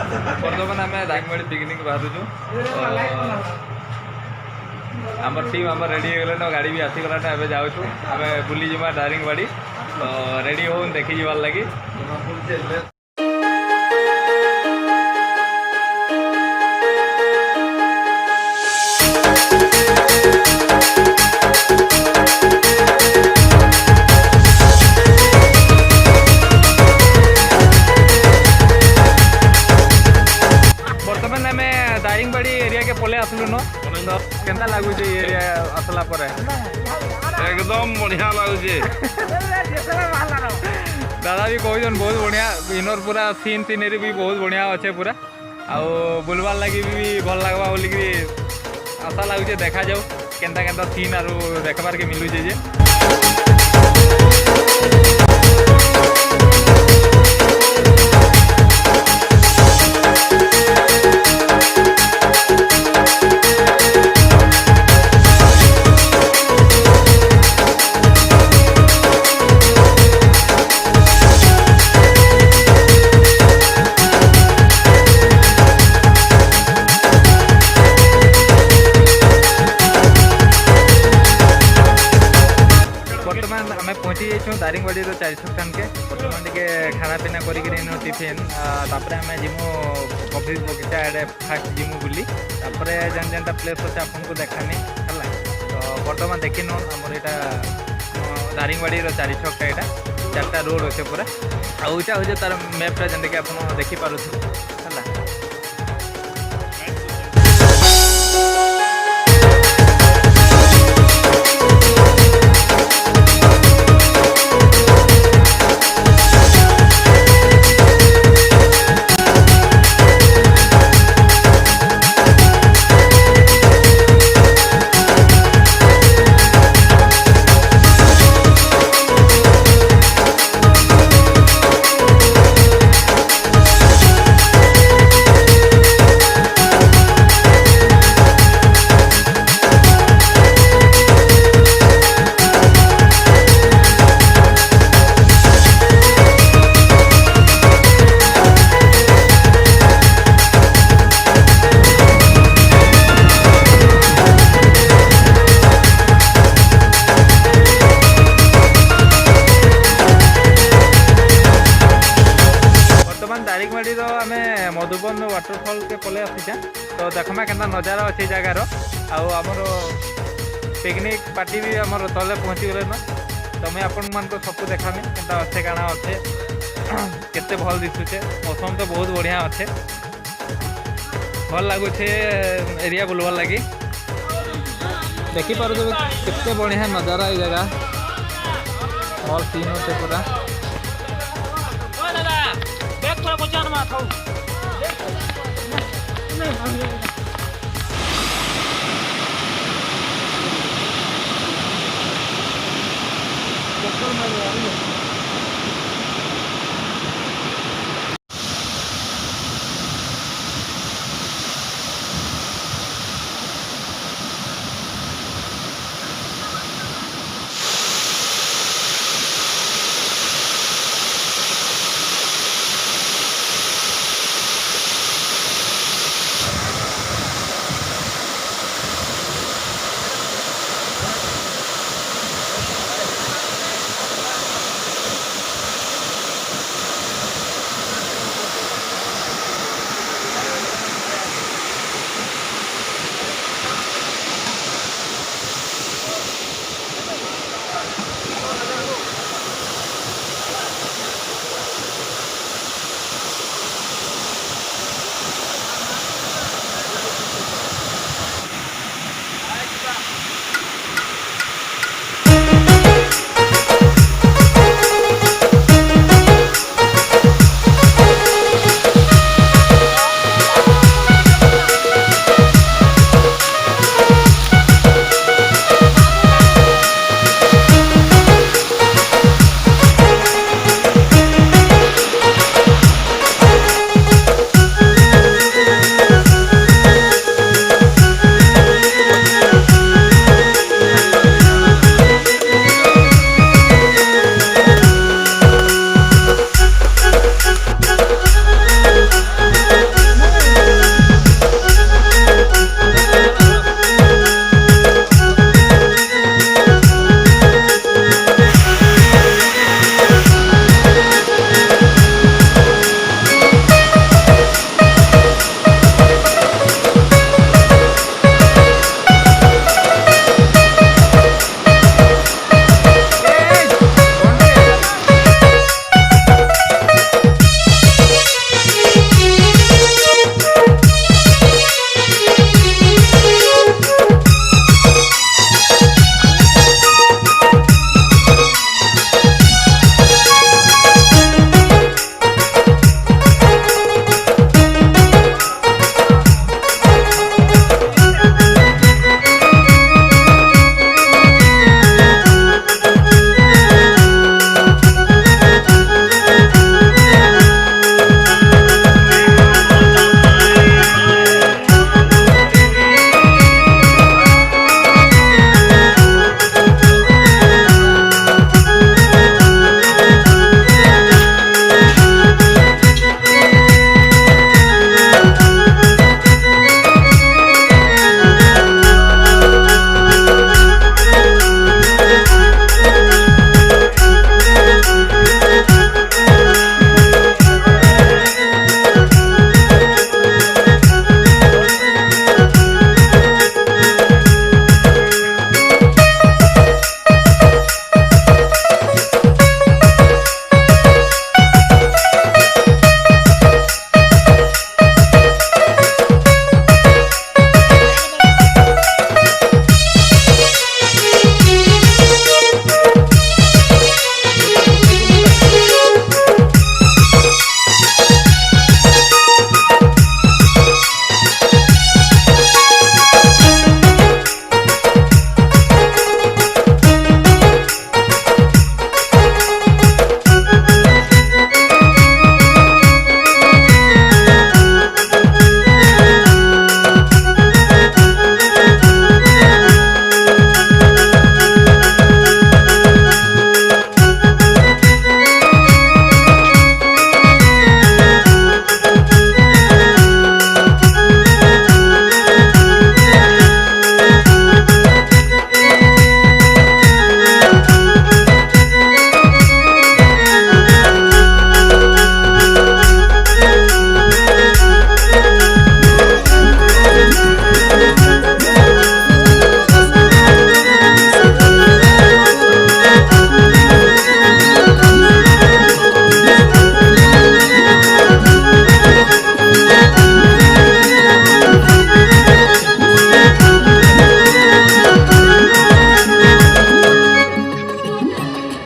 बर्तमान आम दारिंगबाड़ी पिकनिक बाहर आम टीम आम रेडी हो गाड़ी भी आसीगला ए जाऊँ आम बुली जा दारिंगबाड़ी तो रेडी हो देखी जावार लगी। बर्तमान आम दारिंगबाड़ी एरिया के पले आसलु न तो केनता लगुच एरिया आसला पर एकदम बढ़िया लगुचे। दादा भी कहन बहुत बढ़िया इनर पूरा सीन सीनरी भी बहुत बढ़िया अच्छे पूरा आउ बुलवार लगी भी भल लगवा बोलिकी आशा लगुचे देखा जाऊ केनता केनता सीन आरु देखबार के मिलुचे जे। बर्तमान आम पहुँची जाइछुँ दारिंगबाड़ी 400 स्टान के बर्तमान टे खाना पीना करिक टिफिन तापर आम जिमु कॉफी बगीचा आड़े फास्ट जिमु बुली तापर जेन जेनटा प्लेस अच्छे आपको देखानी है तो बर्तमान देखिन आमर यहाँ दारिंगबाड़ी 400 का यहाँ 4टा रोड अच्छे पूरा आउटा हूँ तार मैप्रे जेनटा कि आप देखिपुर है। दारिंगबाड़ी आम मधुबन वाटरफॉल के पले आसीचे तो देखमा के नजारा अच्छी जगार आमर पिकनिक पार्टी भी आमर तले पहुँची गले न तो मुझे आपण मान सब देखामी के अच्छे काଣା अच्छे केते भल दिशुचे मौसम तो बहुत बढ़िया अच्छे भल लगुचे एरिया बुलवार लगी देखिपुर केते बढ़िया नजारा ये जगह भल सीन अच्छे पूरा नहीं